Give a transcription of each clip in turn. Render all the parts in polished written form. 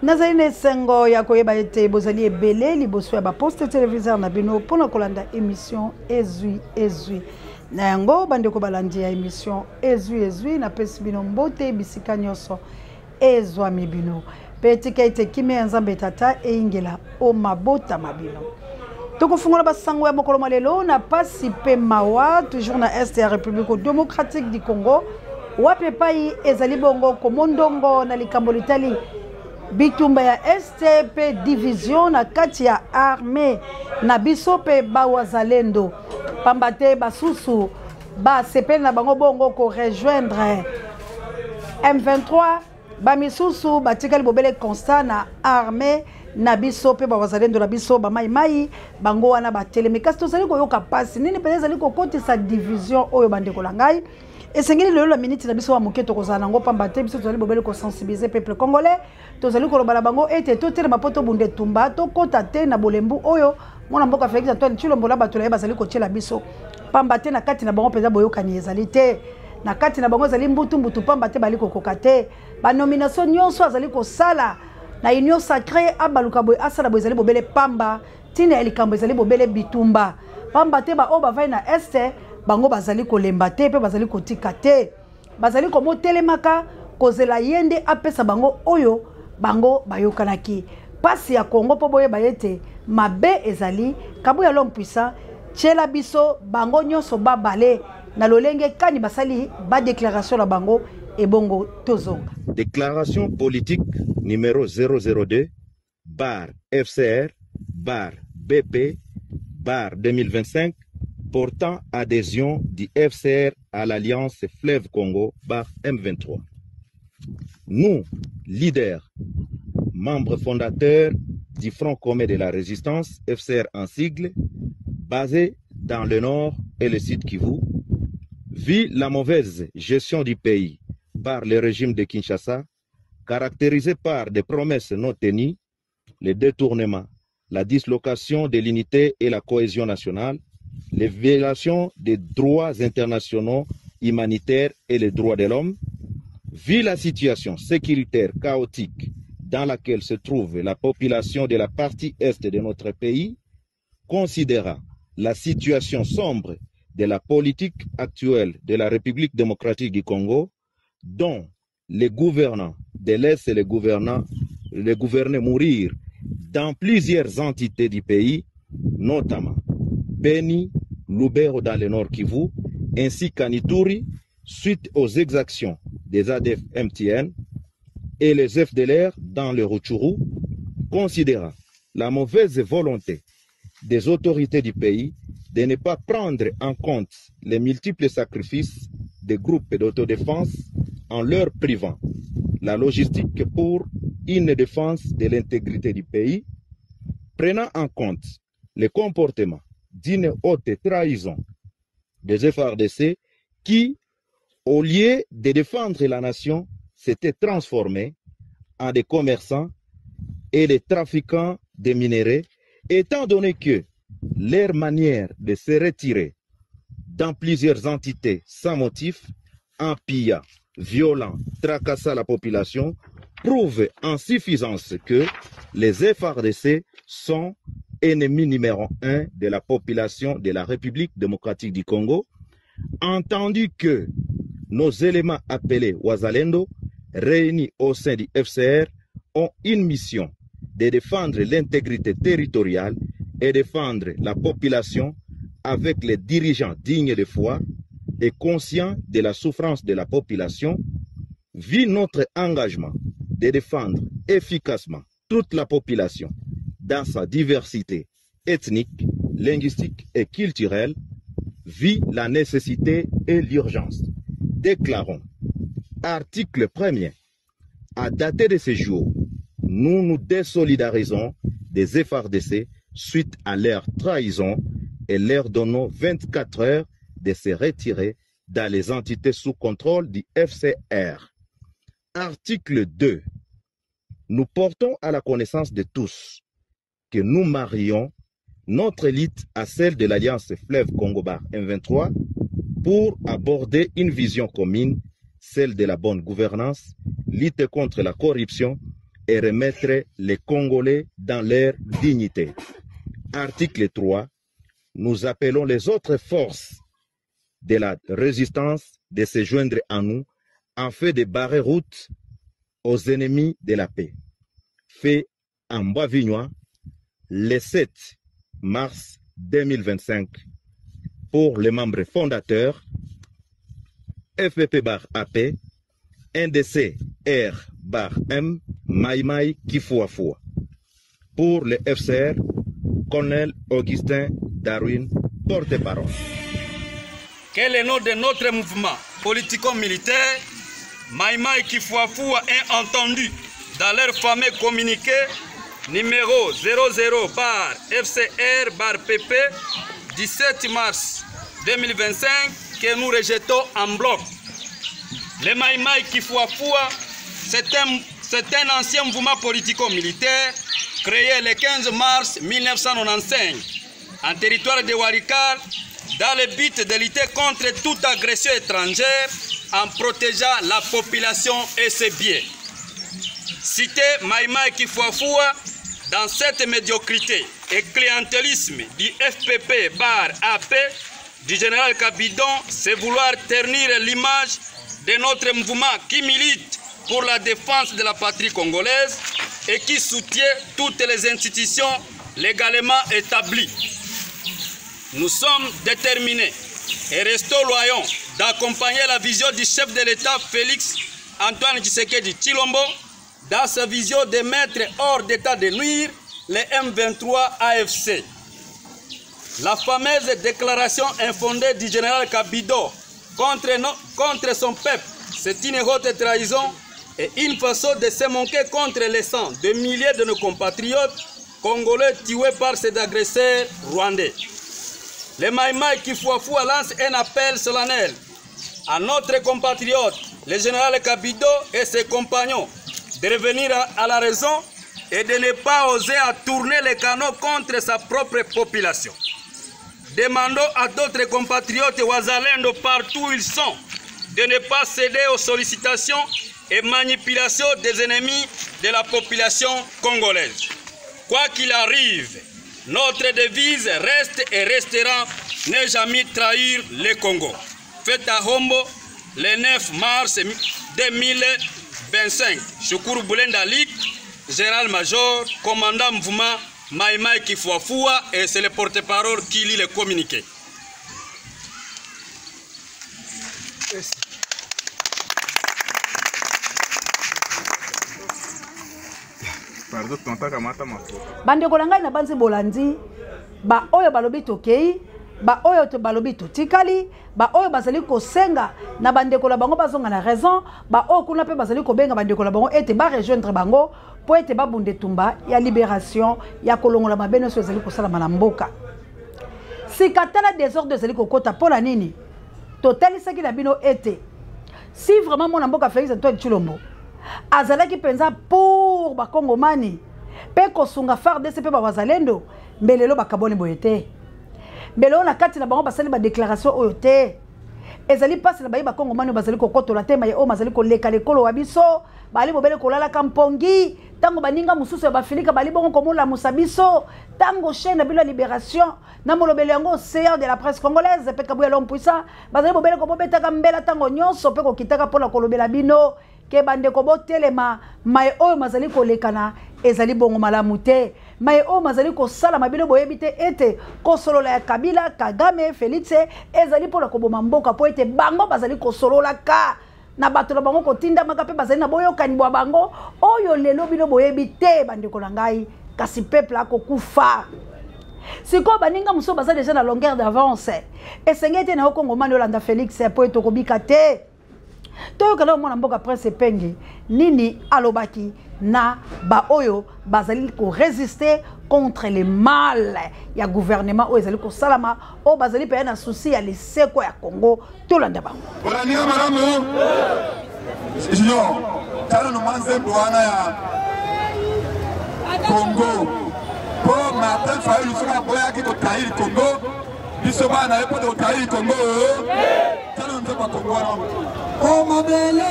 Nazali sengo ya koyeba ete bozali ebele liboso ya baposte téléviseur na bino pona kolanda émission ezui na yango bandeko balandi ya émission ezui na pesi bino mbote bisika nyonso ezwami bino petika ete kimi ya nzambe tata eingela o mabota mabino tokofungola basango ya mokolo malelo na pasi pe mawa toujours na est ya République démocratique du Congo wape pai ezali bongo komondongo na likambo litali bitumba ya STP division na kati ya armée na biso pe bawazalendo pambate basusu ba sepel na bango bongo ko rejoindre M23 ba misusu batikali bobele constat na armée na biso pe bawazalendo na biso ba mai bango wana ba telemikasi tozali koyoka pasi nini pe ezali kokotisa division oyo bandeko la ngai esengeli lelo la minute na biso wa moketo kozala nango pambate biso tozali bobele ko sensibiliser peuple congolais tozali kolobala bango ete totele mapoto bunde tumba to kota te na bolembu oyo mwana mboka Félix Antoine Tshilombo bato la bazali kotiela biso pambate na kati na bango peza boyokani ezali te na kati na bango ezali mbutu pambate bali kokoka te ba nomination nyonso azali kosala na union sacrée abaluka boy asala boy ezali bobele pamba tina elikambo ezali bobele bitumba pambate ba o bavai na este bango bazali kolemba te pe bazali kotika te bazali komotelemaka kozela yende apesa bango oyo bango bayokanaki pasi ya Congo po boye bayete mabe ezali kabu ya l'homme puissant tshela biso bango nyonso babale na lolenge kani basali ba déclaration na bango ebongo tozonga déclaration politique numéro 002 bar FCR bar BP bar 2025 portant adhésion du FCR à l'Alliance Fleuve Congo bar M23. Nous, leaders, membres fondateurs du Front commun de la résistance, FCR en sigle, basé dans le nord et le sud Kivu, vu la mauvaise gestion du pays par le régime de Kinshasa, caractérisé par des promesses non tenues, le détournement, la dislocation de l'unité et la cohésion nationale, les violations des droits internationaux humanitaires et les droits de l'homme, vu la situation sécuritaire chaotique dans laquelle se trouve la population de la partie est de notre pays, considérant la situation sombre de la politique actuelle de la République démocratique du Congo, dont les gouvernants délaissent les gouvernés mourir dans plusieurs entités du pays, notamment Beni, Lubero dans le nord Kivu, ainsi qu'à Ituri, suite aux exactions des ADF MTN et les FDLR dans le Rutshuru, considérant la mauvaise volonté des autorités du pays de ne pas prendre en compte les multiples sacrifices des groupes d'autodéfense en leur privant la logistique pour une défense de l'intégrité du pays, prenant en compte le comportement d'une haute trahison des FARDC qui, au lieu de défendre la nation, s'étaient transformés en des commerçants et des trafiquants de minerais, étant donné que leur manière de se retirer dans plusieurs entités sans motif, en pillant, violant, tracassant la population, prouve en suffisance que les FARDC sont ennemis numéro 1 de la population de la République démocratique du Congo, entendu que nos éléments appelés Wazalendo, réunis au sein du FCR, ont une mission de défendre l'intégrité territoriale et défendre la population avec les dirigeants dignes de foi et conscients de la souffrance de la population, vu notre engagement de défendre efficacement toute la population dans sa diversité ethnique, linguistique et culturelle, vit la nécessité et l'urgence. Déclarons, article 1er, à dater de ce jour, nous nous désolidarisons des FARDC suite à leur trahison et leur donnons 24 heures de se retirer dans les entités sous contrôle du FCR. Article 2. Nous portons à la connaissance de tous que nous marions notre élite à celle de l'Alliance Fleuve Congo Bar M23 pour aborder une vision commune, celle de la bonne gouvernance, lutte contre la corruption et remettre les Congolais dans leur dignité. Article 3. Nous appelons les autres forces de la résistance de se joindre à nous afin de barrer route aux ennemis de la paix. Fait en Bois-Vignois le 7 mars 2025 pour les membres fondateurs FPP-AP, NDC-R-M, Maïmaï Kifuafua. Pour le FCR, Colonel Augustin Darwin, porte-parole. Quel est le nom de notre mouvement politico-militaire? Maïmaï Kifuafua est entendu dans leur fameux communiqué numéro 00/FCR/PP 17 mars 2025 que nous rejetons en bloc. Le Maïmaï Kifuafua, c'est un ancien mouvement politico-militaire créé le 15 mars 1995 en territoire de Walikale dans le but de lutter contre toute agression étrangère en protégeant la population et ses biens. Cité Maïmaï Kifuafua, dans cette médiocrité et clientélisme du FPP-AP du général Kabidon, c'est vouloir ternir l'image de notre mouvement qui milite pour la défense de la patrie congolaise et qui soutient toutes les institutions légalement établies. Nous sommes déterminés et restons loyaux d'accompagner la vision du chef de l'État Félix Antoine Tshisekedi Tshilombo dans sa vision de mettre hors d'état de nuire les M23 AFC. La fameuse déclaration infondée du général Kabidon contre son peuple, c'est une haute trahison et une façon de se moquer contre les sangs de milliers de nos compatriotes congolais tués par ces agresseurs rwandais. Le Maïmaï Kifuafua lance un appel solennel à notre compatriote, le général Kabidon et ses compagnons, de revenir à la raison et de ne pas oser à tourner les canaux contre sa propre population. Demandons à d'autres compatriotes wazalendo partout où ils sont de ne pas céder aux sollicitations et manipulations des ennemis de la population congolaise. Quoi qu'il arrive, notre devise reste et restera ne jamais trahir le Congo. Fête à Hombo le 9 mars 2025. Shukuru Bulenda Lik, général-major, commandant mouvement Maïmaï Kifuafua, et c'est le porte-parole qui lit le communiqué. Bandeko na ngai na banzi bolandi ba oyo balobi tokei ba oyo to balobi totikali ba oyo bazali kosenga na bandeko la bango bazonga na raison ba oyo kuna pe bazali kobenga bandeko la bango ete ba rejoindre bango po ete babunde tumba ya libération ya kolongola mabeno so ezali kosala na mboka. Sikatala désordre ezali kokota pona nini totalisaki na bino ete si vraiment mon mboka Félix Antoine Tshilombo azalaki penza pour ba Kongomani pe kosunga FARDC pe ba wazalendo mbelelo bakabone boyete mbelelo na kati na bango basali ba déclaration oyo te ezali pasi na bayi ba Kongomani bazali kokotola tema ye o mazali koleka lekolo wa biso bali bobele kolala kampongi tango baninga mususu ya bafilika bali bongo komola musabiso tango chaîne bila libération na molobele yango CR de la presse congolaise pe kabuya l'homme puissant bazali bobele ko bobeta kambela tango nyonso pe ko kitaka pona kolobela bino ke bande ko botelema mai oyo mazali kolekana ezali bongo malamu te mai oyo mazali kosala mabilo boyebi te ete kosolola ya Kabila Kagame Félix ezali pona koboma mboka po ete bango bazali kosolola ka na bato na bango kotinda maka pe bazali na boyokani bwa bango oyo lelo bino boyebi te bandeko na ngai kasi peuple akokufa. Siko baninga muso baza déjà na longueur d'avance esengete na okongomani olanda Félix po eto kobika te toyokala mwana mboka prince Penge nini alobaki na ba oyo bazali ko résister contre le mal ya gouvernement oyo ezali ko salama o bazali pe na souci ya liseko ya Congo tolanda bango olania malamu siyo tano no manze bwana ya Congo po Martin Fayulu sona boya ki to tairi Congo biso bana epo to tairi Congo tano nzo ba Congo no oh mabele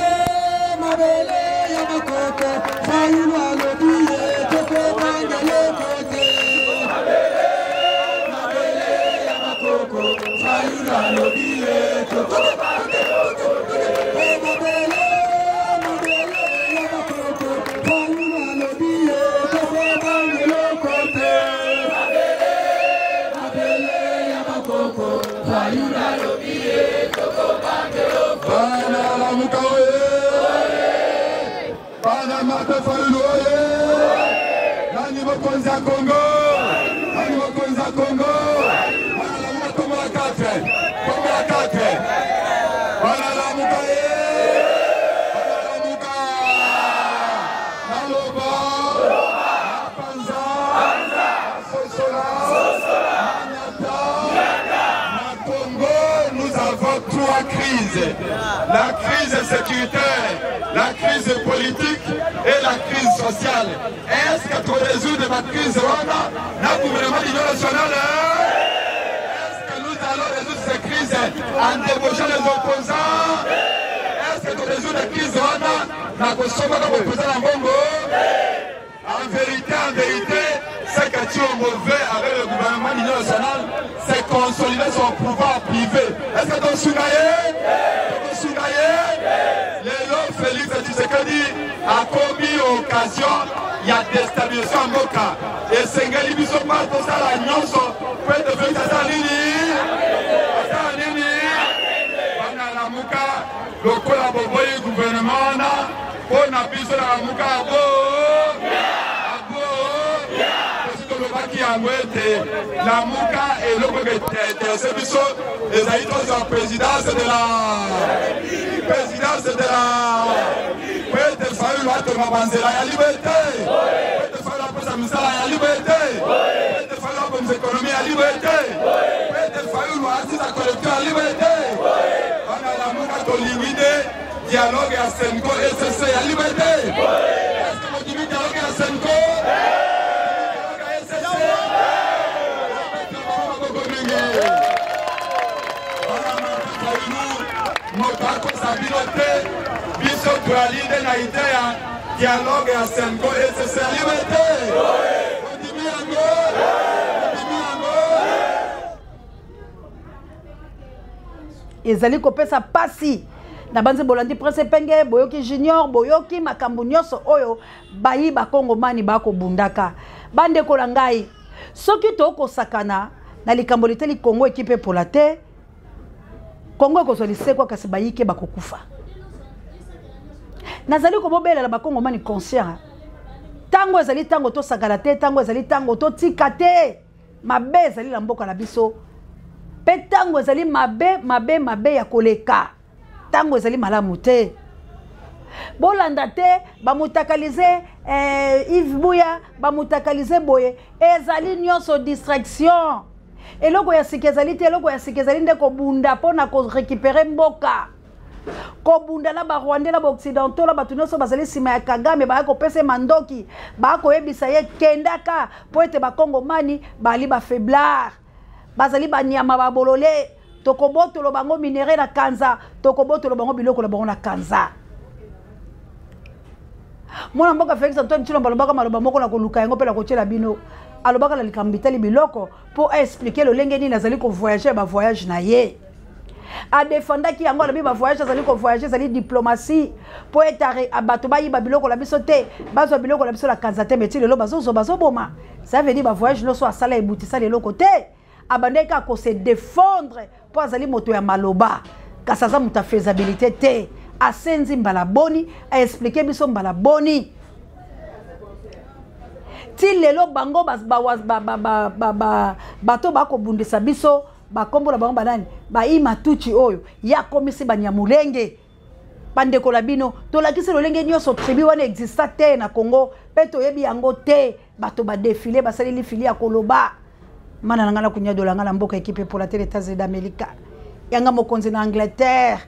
La crise sécuritaire, la crise politique et la crise sociale. Est-ce que tu résoudre la crise la gouvernement de l'Union nationale? Est-ce que nous allons résoudre cette crise en débauchant les opposants? Est-ce que tu résoudre la crise la consommation de l'opposant en Bongo? En vérité, ce que tu es mauvais avec le gouvernement de l'Union nationale, c'est consolider son pouvoir privé. Est-ce que tu es Lélo Félix Tshisekedi a commis occasion, il y a déstabilisation en Moka. Et Sengeli Bissoma, pour ça, la nyonso, peut devenir ça nini. Wana la Moka, le collaborateur gouvernement, on a besoin de la Moka à beau. La Mouka et le service des haïtos en présidence de la Peut-être fallu l'autre mabanzela la liberté. Peut-être fallu la presse la liberté. Peut-être fallu la économie la liberté. Peut-être fallu l'artiste à collecteur la liberté. On a la Mouka de limiter dialogue à Senko et SSC la liberté. Est-ce que vous dites dialogue à Senko? Biso tualinde na idea dialogue ya Senko et c'est la liberté. ezali kopesa pasi na banze bolandi Prince Penge boyoki junior boyoki makambo nyonso oyo bayi bakongomani bakobundaka bande kola ngai soki tokosakana na likambo liteli Congo ekipe pola te Congo ekozoli sekwa kasi bayike bakokufa nazali komobela la bakongomani conscient tango ezali tango tosakana te tango ezali tango totika te mabe ezali na mboka na biso pe tango ezali mabe ya koleka tango ezali malamu te bolanda te bamutakalize Yves Buya bamutakalize boye ezali nyonso distraction eloko ya sikezali te eloko ya sikezali nde kobunda pona ko récupérer mboka kobunda la ba Rwanda la ba occidentaux la bato nyonso bazali sima ya Kagame ba ko pese mandoki ba ko yebisa ye kendaka po ete ba Kongomani bali ba faiblard bazali ba nyama ba bolole tokobotolo bango minere na kanza tokobotolo bango biloko la bango na kanza mwana mboka Félix Antoine Tshilombo alobaka maloba moko na koluka yango pe la kotiela bino alobaka na likambitali biloko pour expliquer le lenge nini nazali ko voyager ba voyage na ye a défendaki yango alobi ba voyage azali ko voyager azali diplomatie pour être abato bayiba biloko la biso te bazwa biloko la biso la kanza te meti lelo bazoboma ça veut dire ba voyage no so asala ebutisa lelo côté abandeka ko se défendre pour azali moto ya maloba kasaza muta faisabilité te asenzi mbala boni a expliquer biso mbala boni ti lelo bango bato bakobundisa biso bakombola bango banani baima tuchi oyo ya komisi banyamulenge bandeko la bino tolakisi lolenge nyonso tribu wana exista te na Congo pe toyebi yango te bato badefile basaleli fili ya koloba mana na ngana kunya dola ngana mboka ekipe pour la télé États-Unis d'Amérique yanga mokonzi na Angleterre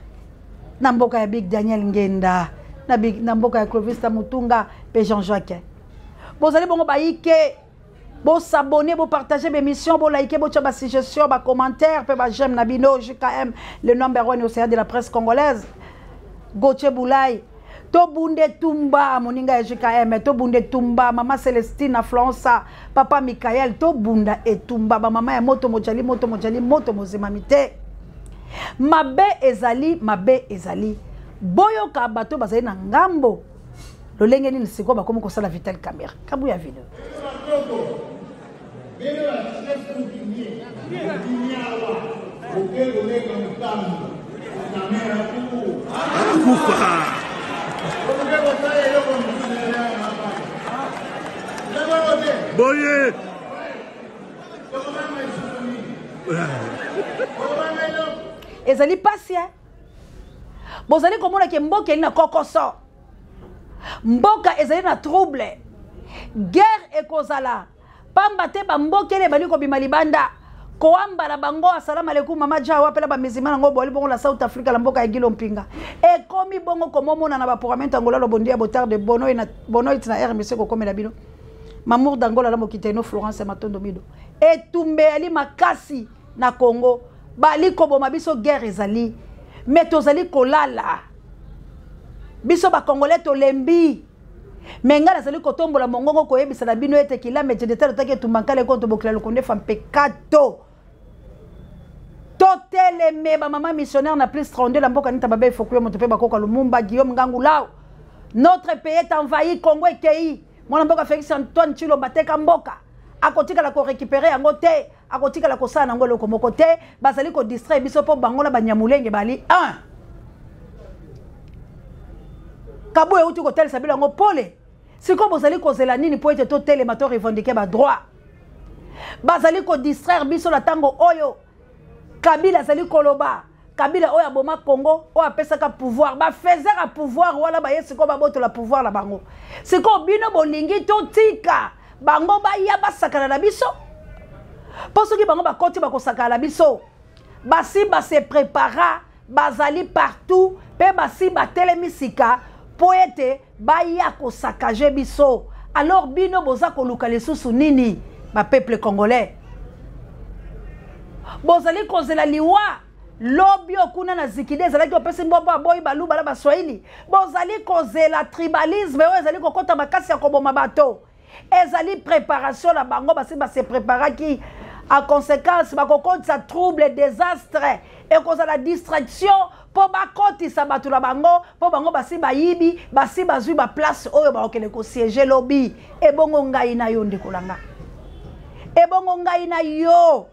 na mboka ya Big Daniel Ngenda na mboka ya Clovis Mutunga pe Jean-Jacques bozali bongo baike bo s'abonner bo partager mes émissions bo liker bo tchaba suggestion ba commentaire pe ba j'aime na bino JKM le numéro 1 au sein de la presse congolaise Gauthier Boulay Tobunde Tumba, moninga JKM, Tobunde Tumba, maman Célestine Florence, papa Michael, Tobunda et Tumba, maman moto mojali, moto mozemamite. Mabe ezali, boyo ka bato bazali na ngambo. Lolenge ni siko ba komo ko sala vital caméra. Kabu ya video. Boye. Ezali pasia. Bozali komona ke mboka ina kokoso. Mboka ezali na trouble. Guerre ekozala. Pamba te ba mboka ele bali ko bima libanda. Koamba la bango assalamu alaikum mama jawa pela ba mizimana ngo boli bongo la South Africa la mboka egilo mpinga. E komi bongo komomona na ba programme angola lo bondia botar de bono ina RMC ko komela bino. Mamour d'Angola la mokiteno Florence Matondo Mido. E tumbe ali makasi na Congo. Bali ko boma biso guerre ezali. Metozali kolala. Biso ba Congolais to lembi. Menga nazali kotombola mongongo koyebisa na bino ete kilomètre de terre take tumankale konto bokela lokonde fam pekato. Totele meba mama missionnaire na plus 32 la mboka nita babe fokuyo motope bakoka Lumumba Guillaume Ngangulao. Notre pays est envahi Congo et Kei. Mwana mboka Félix Antoine Chilo bateka mboka. Akotika la ko récupérer yango te, akotika la ko sa nango loko moko te, bazali ko distraire biso po bango na banyamulenge bali 1. Kabo e uti ko tel sabila ngo pole. Siko bozali ko zela nini po ete to tele mato revendiquer ba droit. Bazali ko distraire biso la tango oyo. Kabila zali koloba. Kabila oyo aboma Congo, oyo apesaka pouvoir. Ba faiseur a pouvoir wala ba yesiko ba boto la pouvoir la bango. Siko bino bolingi to tika. Bango ba ya ba sakana na biso. Poso ki bango ba koti ba ko sakana na biso. Basi ba se prépara, bazali partout, pe basi ba telemisika. Poete baya ko sakaje biso. Alors bino boza ko luka lesusu nini ba peuple congolais. Bozali ko zela liwa lobi okuna na zikide zalaki opesi mbombo boy balu bala ba Swahili. Bozali ko zela tribalisme o ezali ko kota makasi ya koboma bato. Ezali préparation la bango basi ba se préparer ki a conséquence ba ko konta trouble désastre et cause la distraction. Po bakoti sabatu la bango, po bango basi bayibi, basi bazui ba place oyo ba okele ko siège lobby. E bongo ngai na yo ndekolanga. E bongo ngai na yo.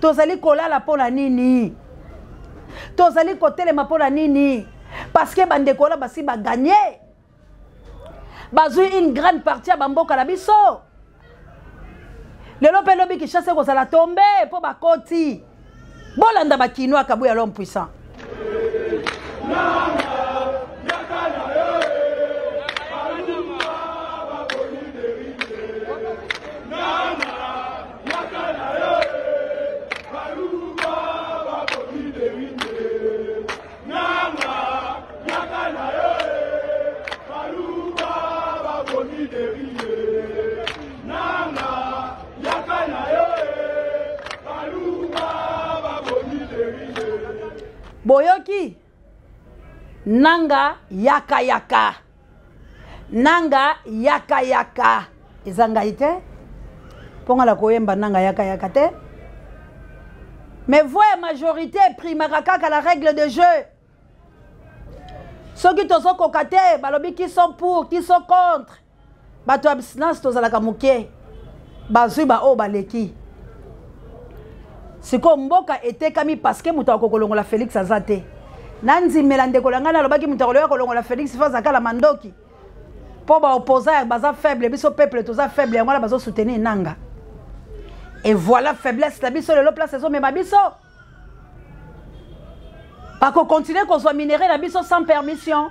Tozali kolala pona nini? Tozali kotelema pona nini? Parce que bandekola basi ba gagner. Bazui une grande partie à bamboka la biso. Lelo pe lobi ki chasse ko sala tomber po bakoti. Bolanda ba kino akabu ya l'homme puissant. Boyoki nanga yaka yaka. Nanga yaka yaka. Ezanga ite? Ponga la koyemba nanga yaka yaka te? Mais voyez majorité primera kaka la règle de jeu. Ceux qui sont kokate, balobi qui sont pour, qui sont contre. Bato abstinence tozalaka muke. Bazui ba o baleki. Siko mboka etekami parce que muta kokolongola Félix Azate. Nanzi melande kolangana lobaki muta kolongola Félix Fazaka la mandoki. Po ba opposa baza faible biso peuple toza faible ngala bazo soutenir nanga. Et voilà faiblesse la biso le place saison mais biso. Pas qu'on continue qu'on soit minéré la biso sans permission.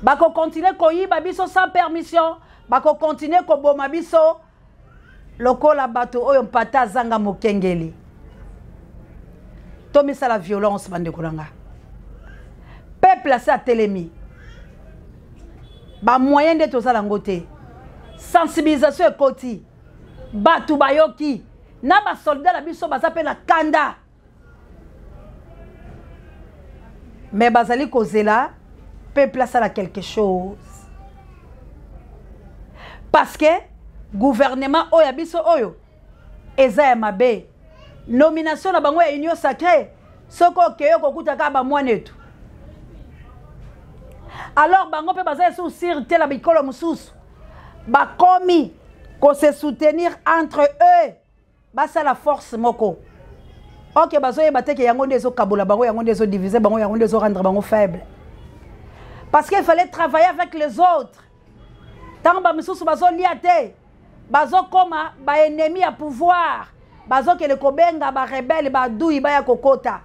Pas qu'on continue qu'on y biso sans permission. Pas qu'on continue qu'on boma biso. Loko la bateau oyo mpata zanga mokengeli. Tomi ça la violence bande kolanga. Peuple à sa télémi. Ba moyen de toza langote. Sensibilisation ekoti. Batu bayoki. Na ba soldat la biso baza pe na kanda. Mais bazali kozela peuple asala quelque chose. Parce que gouvernement oyo biso oyo eza ya mabe. Nomination na bango ya union sacrée soko keyo kokuta ka ba mwanetu. Alors bango pe baza sous sûreté la bikolo mususu. Ba komi ko se soutenir entre eux. Basa la force moko. Ok bazo yeba te ke yango ndezo kabola bango yango ndezo diviser bango yango ndezo rendre bango faible. Parce qu'il fallait travailler avec les autres. Tant ba mususu bazo liate. Bazo koma ba ennemi à pouvoir. Bazo ke le kobenga ba rebelle ba douille ba ya kokota.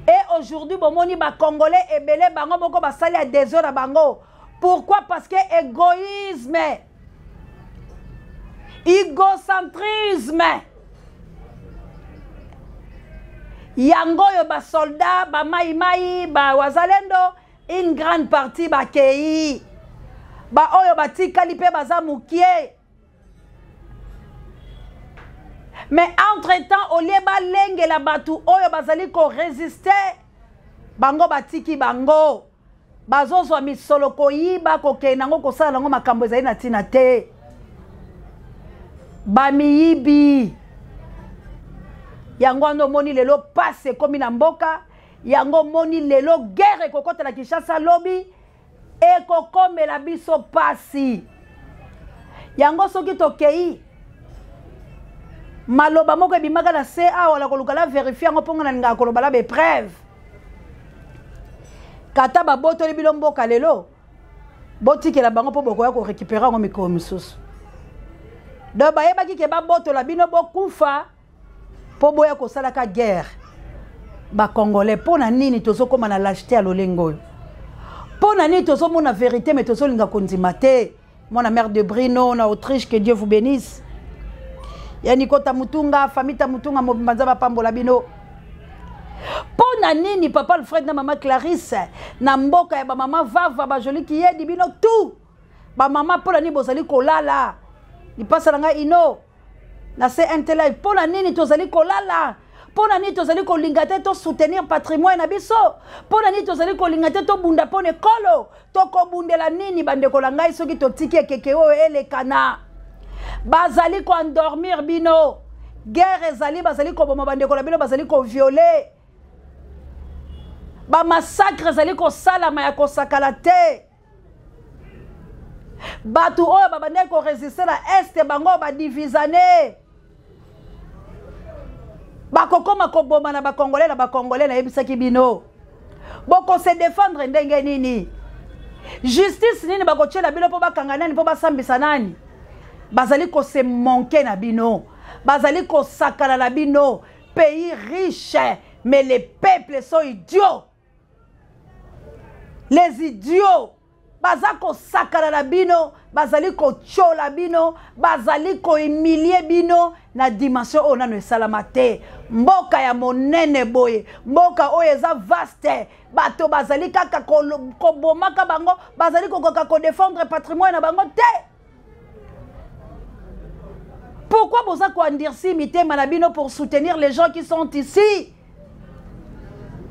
Et aujourd'hui bomoni ba congolais ebele bango moko ba sali a désordre na bango. Pourquoi? Parce que égoïsme. Égocentrisme. Yango yo ba soldat ba mai ba wazalendo une grande partie ba kei. Ba oyo ba tikali pe baza mukie. Mais entre-temps, au lieu de lengue la batu, oyo bazali ko résister, bango batiki bango, bazo zo mi solo ko yiba ko kenango ko sala ngo makambo ezali na tina te. Bamiyibi. Yango ando moni lelo passe komi na mboka, yango moni lelo guerre kokota la Kinshasa lobby, e kokome la biso pasi. Yango soki tokei maloba moko ebimaka na se awa la koluka la vérifier ngo ponga na nga koloba la be preuve. Kata ba botoli bilombo kalelo. Botiki la bango po bokoya ko récupérer ngo mikro misusu. Do ba yeba ki ke ba botola bino bokufa po boya ko sala ka guerre. Ba congolais pona nini tozo koma na lâcheté à lolengo. Pona nini tozo mona vérité mais tozo linga kondima te. Mona mère de Brino na Autriche, que Dieu vous bénisse. Yani kota mutunga famita mutunga mobimbanza bapambola bino. Pona nini papa Alfred na maman Clarisse na mboka ya ba maman Vava ba joli ki yedi bino tout. Ba maman pona ni bozali kolala. Ni pasa nga ino. Na se intela pona nini tozali kolala. Pona nini tozali kolingate to soutenir patrimoine na biso. Pona nini tozali kolingate to bunda pone kolo. To ko bundela nini bande kolanga isoki to tiki keke o elekana. Bazali ko endormir bino. Guerre ezali bazali ko boma bande ko bino bazali ko violer. Ba massacre ezali ko sala ma ya ko sakala te. Batu oyo ba bande ko résister na est bango ba divisane. Ba kokoma ko boma na ba congolais na yebisaki bino. Boko se défendre ndenge nini. Justice nini ba ko tshela bino po ba kangana ni po ba sambisa nani. Bazali ko se manquer na bino. Bazali ko sakala na bino. Pays riche, mais les peuples sont idiots. Les idiots. Bazali ko sakala na bino. Bazali ko chola bino. Bazali ko humilier bino. Na dimension ona no salamate. Mboka ya monene boye. Mboka oyo eza vaste. Bato bazali kaka ko bomaka bango. Bazali ko défendre patrimoine na bango te. Pourquoi vous avez endurci mité manabino pour soutenir les gens qui sont ici?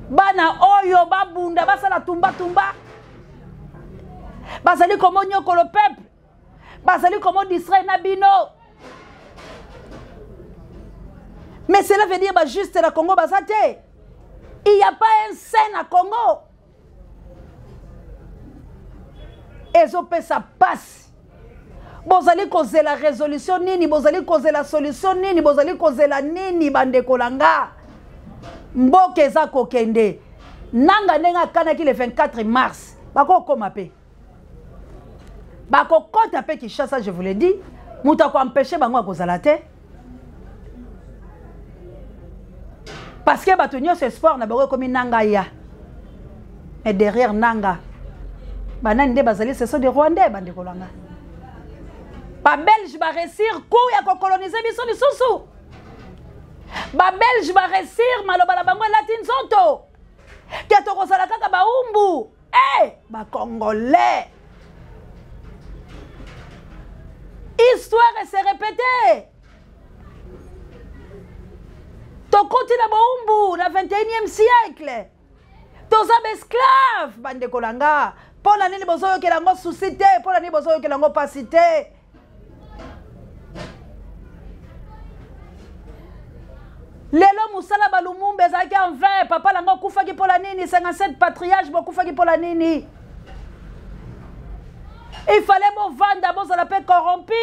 Bana oyo babunda basala tumba tumba. Basali comment nyoko le peuple. Basali comment distraire nabino. Mais cela veut dire bah juste la Congo basate. Il n'y a pas un scène à Congo. Et ça passe. Bozali koze la résolution nini, bozali koze la solution nini, bozali koze la nini bande kolanga. Mboke eza kokende. Nanga nenga kanaki le 24 mars. Bako koma pe. Bako kota pe Kinshasa, je vous l'ai dit. Mouta ko empêcher bango kozala te. Parce que bato nyonso espoir na bango komi nanga ya. Et derrière nanga. Banani nde bazali ce sont des Rwandais bande kolanga. Ba Belge ba réussir coup ya ko coloniser biso lisusu. Ba Belge ba réussir maloba la bango latin zonto. Ke to ko sala kaka ba umbu. Ba Congolais. Histoire se répéter. To continue ba umbu na 21e siècle. To za esclave bande kolanga. Pour la nini bozo qui lango suscité, pour la nini bozo qui lango pas cité. Lelo musala balumumbe zaki en vain, papa lango kufa ki pour la nini, 57 patriarches bo kufa ki pour la nini. Il fallait me vendre d'abord ça la paix corrompu.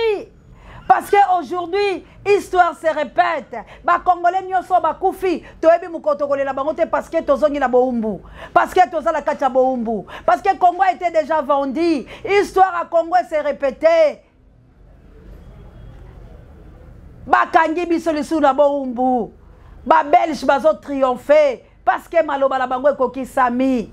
Parce qu'aujourd'hui, l'histoire se répète. Les Congolais ne sont pas koufi. Tu es bien mukotokole la bangote parce que tu es la boumbu. Parce que tu es la kacha boumbu. Parce que le Congo a été déjà vendu. L'histoire à Congo s'est répétée. Bakangi bisoli sous la boumbu. Ba Belge bazo triomphé. Parce que maloba la bango koki sami.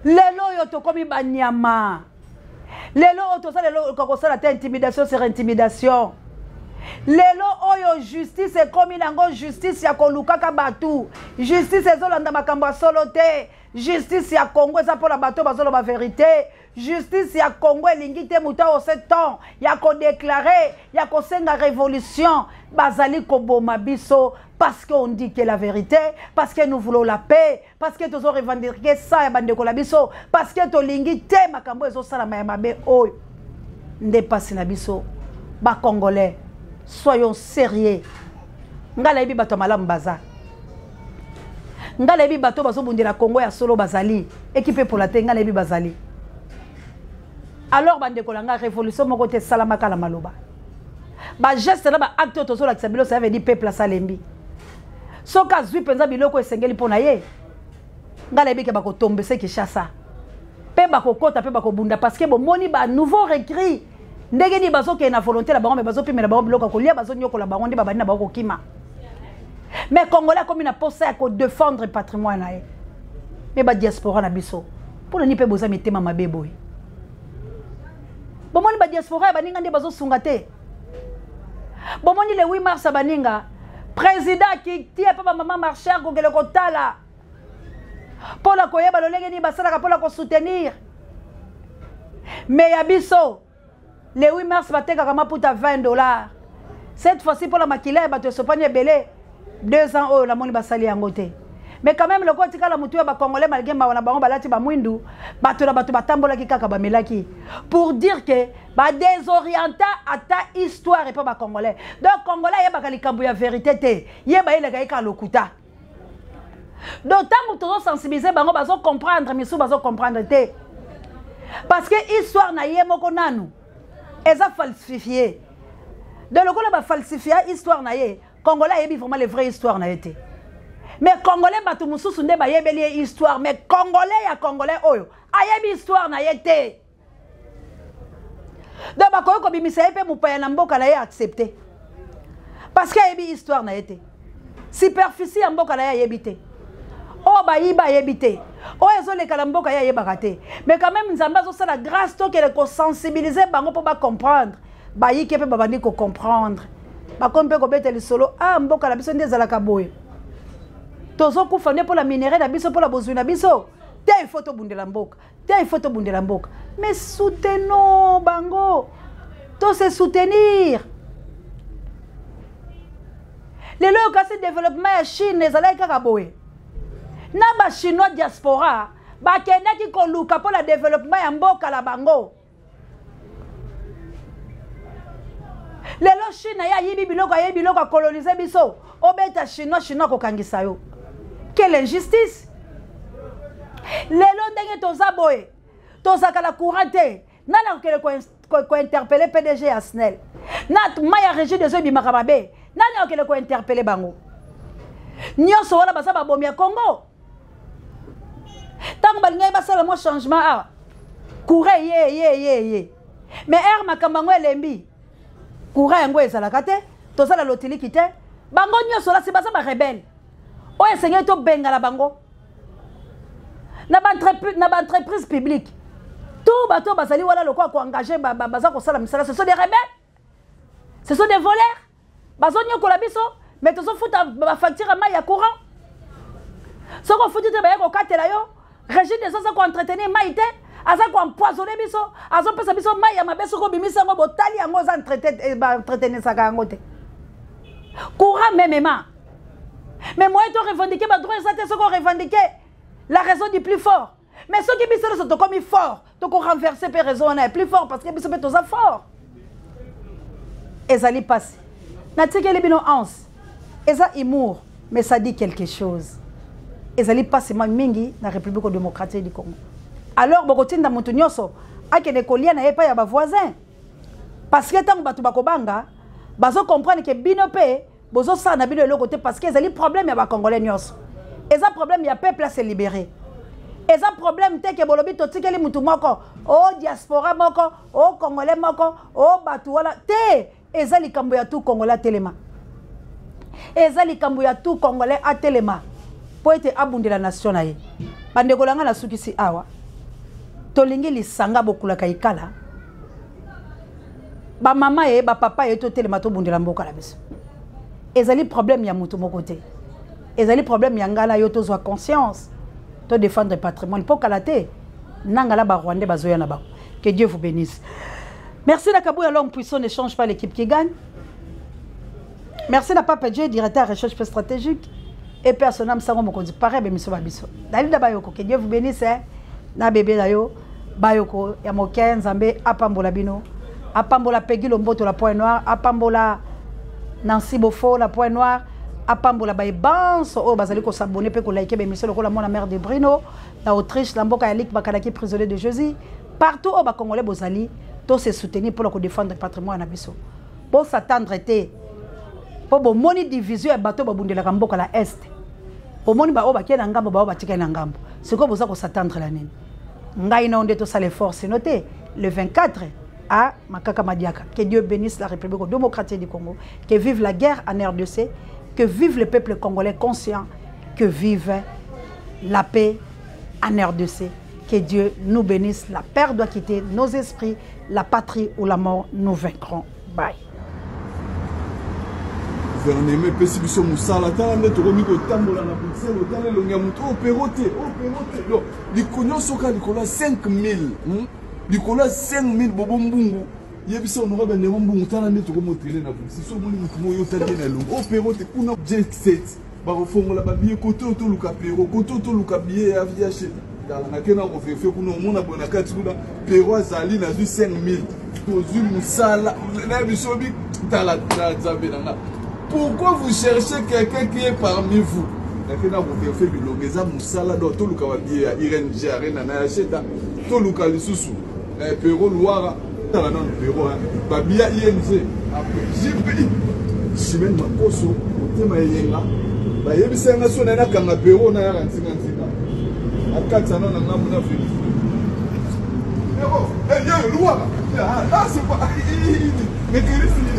Lelo yo to komi banyama. Lelo to ça lelo ko ça la intimidation sur intimidation. Lelo oyo justice est comme nango justice ya koluka ka batu. Justice ezolanda makambo solote. Justice ya Congo ça pour la bateau bazolo ba vérité. Justice ya Congo elingi te muta au 7 ans. Ya ko déclarer, ya ko senga révolution. Bazali ko boma biso. Parce qu'on dit que la vérité, parce que nous voulons la paix, parce que nous avons revendiqué ça et bande kolabiso, parce que to lingi te makambo ezo sala mabe oy. Ndepasi na biso ba Congolais. Soyons sérieux. Ngala ebi bato malamu baza. Ngala ebi bato bazo bundela Congo ya solo bazali, équipé pour la te ngala ebi bazali. Alors bande kolanga révolution moko te salama kala maloba. Ba geste na ba acte tozo la kisabilo ça veut dire peuple à salembi. Soka zui penza biloko esengeli pona ye. Ngala ebike bako tombe se Kinshasa. Pe bako kota pe bako bunda parce que bon moni ba nouveau récrit. Ndenge ni bazo ke na volonté la bango me bazo pimela bango biloko ko lia bazo nyoko la bango ndi babani na bako kima. Mais Congolais comme na posa ya ko défendre patrimoine na ye. Mais ba diaspora na biso. Pour ni pe boza mitema mabebo. Bon moni ba diaspora ba ninga ndi bazo sunga te. Bon moni le 8 mars baninga. Président qui tient pas maman marcheur ko le kotala. Pour la koyeba lo lenge ni basala pour la ko soutenir. Mais yabiso le 8 mars bateka kama puta $20. Cette fois-ci pour la makila ba te sopagne belé 2 ans oh la moni basali yangote. Mais quand même le kotika la mutu ba congolais malgré ma wana bango balati ba mwindu bato la bato batambola ki kaka ba melaki pour dire que ba désorienta ata histoire et pas ba congolais. Donc congolais yeba kalikambu ya vérité te. Yeba ile gaika lokuta. Donc tant que tu sensibiliser bango bazo comprendre misu bazo comprendre te. Parce que histoire na ye moko nanu eza falsifié. De le ko ba falsifier histoire na ye congolais yebi vraiment les vraies histoires na été. Mais Congolais batu mususu nde ba yebeli histoire mais Congolais ya Congolais oyo ayebi histoire na yete. Donc ba koyo ko bimisa yepe mupaya na mboka na ye accepter. Parce que ayebi histoire na yete. Superficie ya mboka na ye yebite. O ba yiba yebite. O ezo le kala mboka ya yeba raté. Mais quand même nzamba zo sala grâce to que ko sensibiliser bango pour ba comprendre. Ba yike pe babandi ko comprendre. Ba kompe ko beteli solo ah mboka la biso ndezala kaboye. Tozo kufane pour la minerai na biso pour la bozui na biso. Te il faut to bundela mboka. Te il faut to bundela mboka. Mais soutenons bango. To se soutenir. Les lois ka se développement ya Chine ezala kaka boye. Na ba chinois diaspora ba kenda ki ko luka pour la développement ya mboka la bango. Les lois Chine ya yibi biloko coloniser biso. Obeta chinois ko kangisa yo. Quelle injustice! Les longs toza boy, toza kala courante, nana ko interpeller PDG Asnel. Nat maya régie des eaux bimakababe, nana ko interpeller bango. Nyonso wala basa ba bomia Congo. Tant balinga basala mo changement a. Couré ye. Mais er makambango elembi. Couré ngo ezala kate, toza la lotili kite. Bango nyonso la si basa ba rebelle. Oye Seigneur to benga la bango. Na ba entreprise publique. Tout bateau basali wala le quoi ko engager baza ko sala misala ce sont des rebelles. Ce sont des voleurs. Bazonyo ko la biso mais to so futa ba facture ma ya courant. So ko futu te ba ko katela yo. Régime des so ko entretenir maïté, aza ko empoisonner biso, azo pesa biso ma ya mabeso ko bimisa ngo botali yango za entretenir sa ka ngote. Courant même. Mais moi, tu revendiquer ma droit, ça, c'est ce qu'on revendiquait. La raison du plus fort. Mais ceux qui sont comme fort, donc on renverse les raisons, on est plus fort parce que sont tous forts. Et ça lui passe. Natique les bino ans. Et ça humour, mais ça dit quelque chose. Et ça lui passe moi mingi dans la République démocratique du Congo. Alors beaucoup de gens dans montonyoso, a que des colliers n'a pas ya voisin. Parce que tant batu bakobanga, bazo comprendre que binope, bozo sa na bino le côté parce que ça li problème ya ba congolais nyoso. Et ça problème ya peuple à se libérer. Et ça problème te que bolobi to tikeli mutu moko, o diaspora moko, o congolais moko, o batu wala te. Et ça li kambo ya tout congolais telema. Et ça li kambo ya tout congolais a telema. Po ete abunde la nation na ye. Bande kolanga na sukisi awa. Tolingi li sanga bokula kaikala. Ba mama ye ba papa ye to telema to bunde la mboka la biso. Et ça li problème ya mutu moko te. Et ça li problème ya ngala yo to zwa conscience. To défendre le patrimoine pour kalaté nangala ba Rwandais bazoya na ba. Que Dieu vous bénisse. Merci la Kabouya l'homme puissant ne change pas l'équipe qui gagne. Merci la Papa Dieu directeur de recherche stratégique et personnel sango mokonzi pareil be miso babiso. Dalida bayoko que Dieu vous bénisse na bébé dayo bayoko ya moken Nzambe apambola bino apambola Peggy Lomboto la point noir apambola Nancy Bofo la point noir apambola baibanso o bazali ko s'abonner pe ko liker be miso lokola mona mère de Bruno la Autriche la mboka ya Lik bakalaki prisonnier de Jésus partout au ba congolais bozali to se soutenir pour le défendre le patrimoine na biso pour s'attendre té pour bo moni division ya bato babundela ka mboka la est pour moni ba o ba kena ngambo ba o ba tika na ngambo c'est quoi boza ko s'attendre la nini ngai na onde to ça les forces noté le 24 à Makaka Madiaka. Que Dieu bénisse la République démocratique du Congo, que vive la guerre en RDC, que vive le peuple congolais conscient, que vive la paix en RDC. Que Dieu nous bénisse. La paix doit quitter nos esprits, la patrie ou la mort, nous vaincrons. Bye. Gouvernement Pessibiso Moussala, Tande, Toromiko Tambola, la Bruxelles, Otale, Longamuto, Opéroté, Opéroté. L'Iconio Soka, Nicolas 5000. Nicolas 5000 Bobombungu. Yebisa on aura ben Bombungu, Tande, Toromotré, la Bruxelles. Si on dit que Tande, Opéroté, Kuna Jet Set. Barofongo la babie, Koto, Luka Pero, Koto, Luka Bié, Aviaché. Dans la Kena, on fait que nous avons un bonacate, Pero Azali, n'a vu 5000. Tozu Moussala, Nabisobi, Tala, Zabelanga. Pourquoi vous cherchez quelqu'un qui est parmi vous? Vous fait du longeza Moussala, tout le Kawabi, Irène Jarena, Nayacheta, tout le Kalisusu, Pero Loira, Talanon, Pero, Babia ING, JPI, Chimène Makoso, Tema Yenga, Bayebisa National Kanga Pero, Naya Ransinga, Akatana, Namuna Félix. Pero, Loira, ah, c'est pas. Mais quel est